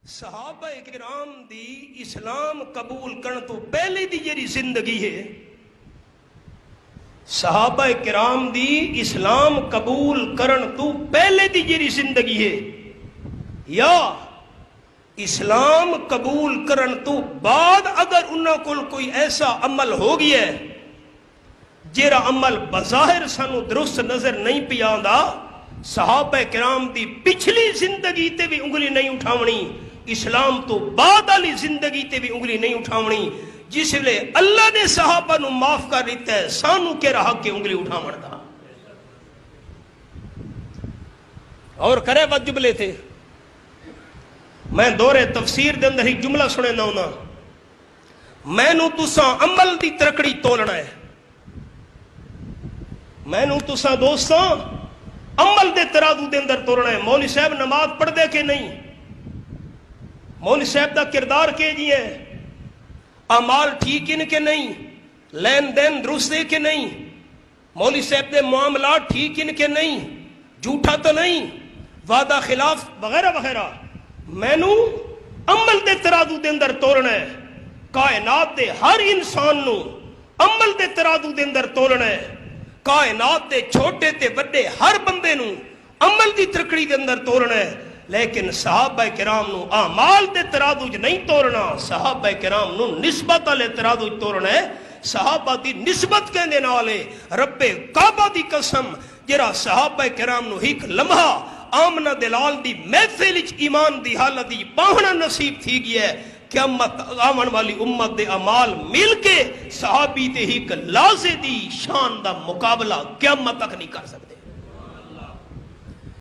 صحابہ کرام دی اسلام قبول کرن تو پہلے دی جڑی زندگی ہے، صحابہ کرام دی اسلام قبول کرن تو پہلے دی جڑی زندگی ہے، یا اسلام قبول کرن تو بعد اگر انہاں کول کوئی ایسا عمل ہو گیا ہے جیڑا عمل بظاہر سانو درست نظر نہیں پیا آندا، صحابہ کرام دی پچھلی زندگی تے بھی انگلی نہیں اٹھاونی، اسلام تو بعد والی زندگی تے بھی انگلی نہیں اٹھاونی۔ جس لئے اللہ نے صحابہ نو معاف کر دیتا ہے، سانو کے رہا کے انگلی اٹھاون دا۔ اور کرے وقت جملے تھے، میں دورے تفسیر دے اندر ایک جملہ سنے نہ ہونا، میں نو تساں عمل دی ترکڑی تولنا ہے، میں نو تساں دوستاں عمل دے ترازو دے اندر تولنا ہے۔ مولوی صاحب نماز پڑھ دے کہ نہیں، مولوی صاحب دا کردار کے جی ہے، اعمال ٹھیک ان کے نہیں، لین دین درست ہے کہ نہیں، مولوی صاحب دے معاملات ٹھیک ان کے نہیں، جھوٹا تو نہیں، وعدہ خلاف وغیرہ وغیرہ۔ میں نو عمل دے ترازو دے اندر تولنا ہے، کائنات دے ہر انسان نو عمل دے ترازو دے اندر تولنا ہے، کائنات دے چھوٹے تے بڑے ہر بندے نو عمل دی ترکڑی دے اندر تولنا ہے، لیکن صحابہ کرام نو اعمال دے ترازو وچ نہیں تولنا، صحابہ کرام نو نسبت والے ترازو وچ تولنا ہے۔ صحابہ دی نسبت کہندے نال رب کعبہ دی قسم، جڑا صحابہ کرام نو ایک لمحہ آمنہ دلال دی محفل وچ ایمان دی حالت دی پاہنا نصیب تھی گیا ہے، قیامت آمن والی امت دے اعمال مل کے صحابی تے ایک لازے دی شان دا مقابلہ قیامت تک نہیں کر سکتے۔